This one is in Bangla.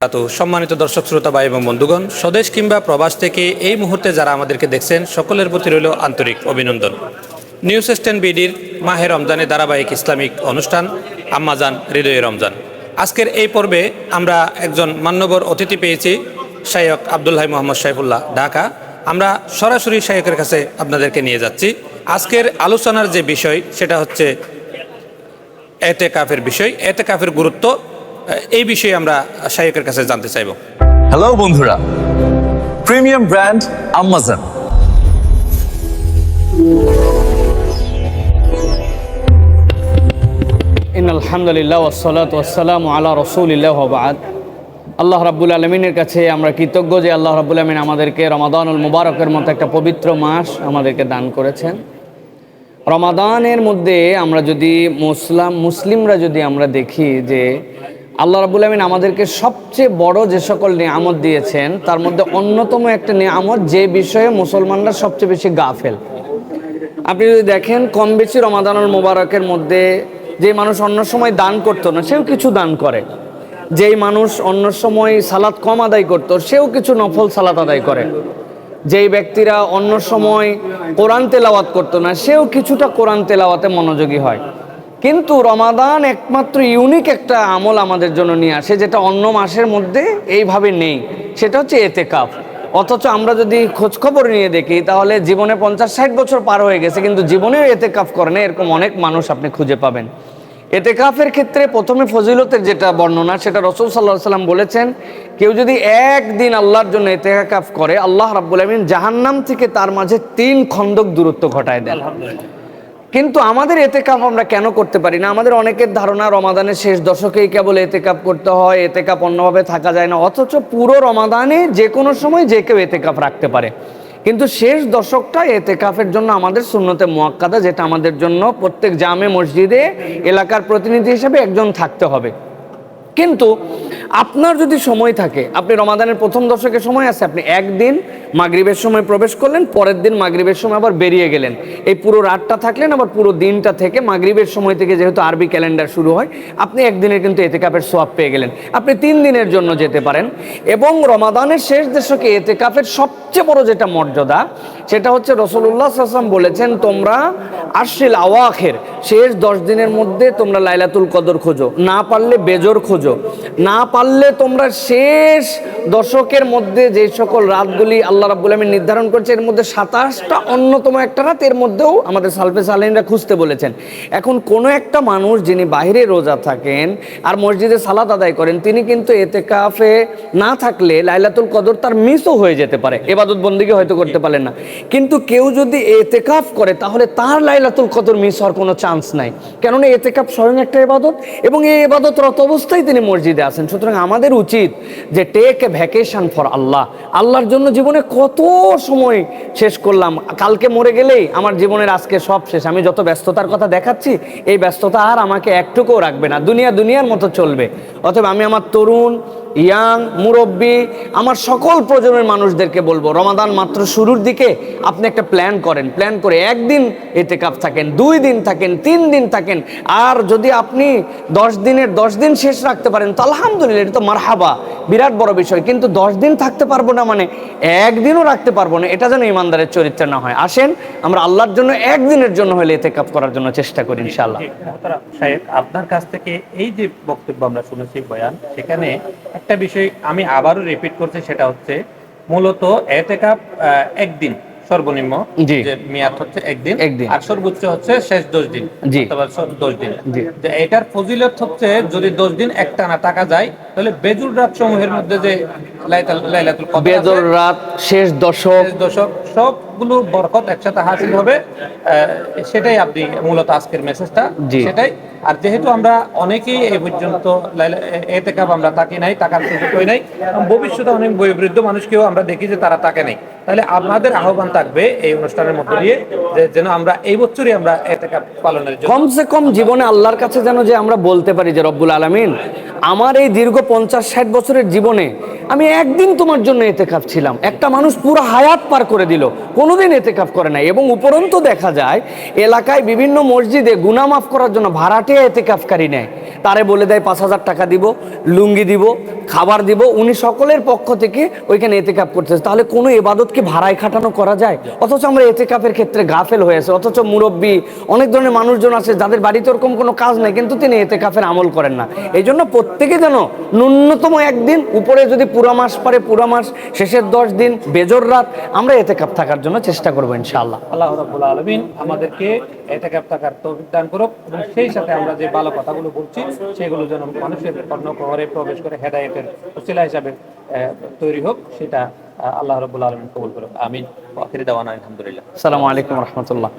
সম্মানিত দর্শক শ্রোতা ভাই এবং বন্ধুগণ, স্বদেশ কিংবা প্রবাস থেকে এই মুহূর্তে যারা আমাদেরকে দেখছেন সকলের প্রতি রইল আন্তরিক অভিনন্দন। নিউজ স্ট্যান্ড বিডির মাহে রমজানে ধারাবাহিক ইসলামিক অনুষ্ঠান আম্মাজান হৃদয়ে রমজান। আজকের এই পর্বে আমরা একজন মান্যবর অতিথি পেয়েছি, শায়খ আব্দুল হাই মোহাম্মদ সাইফুল্লাহ, ঢাকা। আমরা সরাসরি শায়খের কাছে আপনাদেরকে নিয়ে যাচ্ছি। আজকের আলোচনার যে বিষয় সেটা হচ্ছে এতেকাফের বিষয়, এতেকাফের গুরুত্ব, এই বিষয়ে আমরা শায়খের কাছে জানতে চাইব। হ্যালো বন্ধুরা, প্রিমিয়াম ব্র্যান্ড আম্মাজান। ইন্নাল হামদুলিল্লাহ ওয়াসসালাতু ওয়াসসালামু আলা রাসূলিল্লাহ ওয়া বা'দ। আল্লাহ রাব্বুল আলামিনের কাছে আমরা কৃতজ্ঞ যে আল্লাহ রাব্বুল আলামিন আমাদেরকে রমাদানুল মুবারকের মতো একটা পবিত্র মাস আমাদেরকে দান করেছেন। রমাদানের মধ্যে আমরা যদি মুসলিমরা যদি আমরা দেখি যে আল্লাহ রাব্বুল আলামিন আমাদেরকে সবচেয়ে বড় যে সকল নিয়ামত দিয়েছেন তার মধ্যে অন্যতম একটা নিয়ামত, যে বিষয়ে মুসলমানরা সবচেয়ে বেশি গাফেল। আপনি যদি দেখেন, কম বেশি রমাদানুল মুবারকের মধ্যে যে মানুষ অন্য সময় দান করতো না সেও কিছু দান করে, যেই মানুষ অন্য সময় সালাত কম আদায় করতো সেও কিছু নফল সালাত আদায় করে, যেই ব্যক্তিরা অন্য সময় কোরআন তেলাওয়াত করতো না সেও কিছুটা কোরআন তেলাওয়াতে মনোযোগী হয়। কিন্তু রমাদান একমাত্র ইউনিক একটা আমল আমাদের জন্য নিয়ে আসে, যেটা অন্য মাসের মধ্যে এইভাবে নেই, সেটা হচ্ছে এতেকাফ। অথচ আমরা যদি খোঁজখবর নিয়ে দেখি তাহলে জীবনে 50-60 বছর পার হয়ে গেছে কিন্তু জীবনেও এতেকাফ করে না, এরকম অনেক মানুষ আপনি খুঁজে পাবেন। এতেকাফের ক্ষেত্রে প্রথমে ফজিলতের যেটা বর্ণনা, সেটা রাসূল সাল্লাল্লাহু আলাইহি ওয়াসাল্লাম বলেছেন, কেউ যদি একদিন আল্লাহর জন্য এতেকাফ করে আল্লাহ রাব্বুল আলামিন জাহান্নাম থেকে তার মাঝে 3 খন্দক দূরত্ব ঘটায় দেন। কিন্তু আমাদের এতেকাফ আমরা কেন করতে পারি না? আমাদের অনেকের ধারণা রমাদানের শেষ দশকেই কেবল এতেকাফ করতে হয়, এতেকাফ অন্যভাবে থাকা যায় না। অথচ পুরো রমাদানে যে কোনো সময় যে কেউ এতেকাফ রাখতে পারে, কিন্তু শেষ দশকটা এতেকাফের জন্য আমাদের সুন্নতে মুআক্কাদা, যেটা আমাদের জন্য প্রত্যেক জামে মসজিদে এলাকার প্রতিনিধি হিসেবে একজন থাকতে হবে। কিন্তু আপনার যদি সময় থাকে, আপনি রমাদানের প্রথম দশকে সময় আছে, আপনি একদিন মাগরিবের সময় প্রবেশ করলেন, পরের দিন মাগরিবের সময় আবার বেরিয়ে গেলেন, এই পুরো রাতটা থাকলেন, আবার পুরো দিনটা থেকে মাগরিবের সময় থেকে যেহেতু আরবি ক্যালেন্ডার শুরু হয়, আপনি একদিনের কিন্তু এতেকাফের সওয়াব পেয়ে গেলেন। আপনি 3 দিনের জন্য যেতে পারেন। এবং রমাদানের শেষ দশকে এতেকাফের সবচেয়ে বড় যেটা মর্যাদা, সেটা হচ্ছে রাসূলুল্লাহ সাল্লাল্লাহু আলাইহি ওয়াসাল্লাম বলেছেন, তোমরা আশরিল আওয়াখির, শেষ 10 দিনের মধ্যে তোমরা লাইলাতুল কদর খোঁজো, না পারলে বেজর খোঁজো, না পারলে তোমরা শেষ দশকের মধ্যে যে সকল রাতগুলি আল্লাহ রাব্বুল আলামিন নির্ধারণ করেছে এর মধ্যে 27টা অন্যতম একটা রাত, এর মধ্যেও আমাদের সালফে সালেহিনরা খুঁজতে বলেছেন। এখন কোনো একটা মানুষ যিনি বাইরে রোজা থাকেন আর মসজিদে সালাত আদায় করেন, তিনি কিন্তু এতেকাফে না থাকলে লাইলাতুল কদর তার মিসও হয়ে যেতে পারে, ইবাদত বন্দেগী হয়তো করতে পারলেন না। কিন্তু কেউ যদি এতেকাফ করে তাহলে তার লাইলাতুল কদর মিস হওয়ার কোনো চান্স নাই, কেননা এতেকাফ স্বয়ং একটা ইবাদত এবং এই ইবাদতরত অবস্থায় তিনি মসজিদে আছেন। সুতরাং আমাদের উচিত যে টেক এ ভ্যাকেশন ফর আল্লাহ, আল্লাহর জন্য জীবনে কত সময় শেষ করলাম, কালকে মরে গেলেই আমার জীবনের আজকে সব শেষ, আমি যত ব্যস্ততার কথা দেখাচ্ছি এই ব্যস্ততা আর আমাকে একটুকুও রাখবে না, দুনিয়ার মতো চলবে। অথবা আমি আমার তরুণ, ইয়াং, মুরব্বী, আমার সকল প্রজন্মের মানুষদেরকে বলবো, রমাদান মাত্র শুরুর দিকে আপনি একটা প্ল্যান করে একদিন এতেকাফ থাকেন, 2 দিন থাকেন, 3 দিন থাকেন। আর যদি আপনি 10 দিনের 10 দিন শেষ রাখতে পারেন তো আলহামদুলিল্লাহ, এটা তো মারহাবা, বিরাট বড় বিষয়। কিন্তু 10 দিন থাকতে পারবো না মানে একদিনও রাখতে পারবো না, এটা যেন ইমানদারের চরিত্র না হয়। আসেন আমরা আল্লাহর জন্য একদিনের জন্য হলে এতেকাফ করার জন্য চেষ্টা করি ইনশাআল্লাহ। শায়খ, আপনার কাছ থেকে এই যে বক্তব্য আমরা শুনেছি, বয়ান, সেখানে একটা বিষয় আমি আবারও রিপিট করছি, সেটা হচ্ছে মূলত এতেকাফ একদিন সর্বনিম্ন, যে মেয়াদ হচ্ছে একদিন, আর সর্বোচ্চ হচ্ছে শেষ 10 দিন অথবা 10 দিন। যে এটার ফজিলত হচ্ছে যদি 10 দিন একটানা থাকা যায় তাহলে বেজুর রাত সমূহের মধ্যে যে লাইলাতুল কদর, বেজুর রাত, শেষ দশক সবগুলো বরকত একসাথে হাসিল হবে। সেটাই আপনি মূলত আজকের মেসেজটা সেটাই। আর যেহেতু আমরা অনেকেই এই পর্যন্ত এতেকাফ আমরা থাকি নাই, থাকার সুযোগ হয় নাই, ভবিষ্যতে অনেক বয়োবৃদ্ধ মানুষকেও আমরা দেখি যে তারা থাকে নাই, তাহলে আপনাদের আহ্বান থাকবে এই অনুষ্ঠানের মধ্যে দিয়ে যে যেন আমরা এই বছরই আমরা এতেকাফ পালনের জন্য কমসে কম জীবনে আল্লাহর কাছে যেন যে আমরা বলতে পারি যে রব্বুল আলামিন আমার এই দীর্ঘ 50-60 বছরের জীবনে আমি একদিন তোমার জন্য এতেকাফ ছিলাম। একটা মানুষ পুরো হায়াত পার করে দিল, কোনোদিন এতেকাফ করে নাই। এবং উপরন্তু দেখা যায় এলাকায় বিভিন্ন মসজিদে গুনাহ মাফ করার জন্য ভাড়াটিয়া এতেকাফকারী নেয়, তারে বলে দেয় 5,000 টাকা দিব, লুঙ্গি দিব, খাবার দিব, উনি সকলের পক্ষ থেকে ওইখানে এতেকাফ করতেছে। তাহলে কোনো ইবাদতকে ভাড়ায় খাটানো করা যায়? অথচ আমরা এতেকাফের ক্ষেত্রে গাফেল হয়েছে। অথচ মুরব্বী অনেক ধরনের মানুষজন আছে যাদের বাড়িতে ওরকম কোনো কাজ নেই, কিন্তু তিনি এতেকাফের আমল করেন না। এই জন্য প্রত্যেকে যেন ন্যূনতম একদিন, উপরে যদি পুরা মাস পারে পুরা মাস, শেষের 10 দিন বেজর রাত আমরা এতেকাফ থাকার জন্য চেষ্টা করবো ইনশাআল্লাহ। আল্লাহ রাব্বুল আলামিন আমাদেরকে এতেকাফ থাকার তৌফিক দান করুক, এবং সেই সাথে আমরা যে ভালো কথাগুলো বলছি সেগুলো যেন মানুষের ঘরে প্রবেশ করে হেদায়েতের ওসিলা হিসাবে তৈরি হোক, সেটা আল্লাহ রাব্বুল আলামিন কবুল করুক। আমিন। ওয়া আখিরু দাওয়ানা আলহামদুলিল্লাহ। আসসালামু আলাইকুম রহমতুল্লাহ।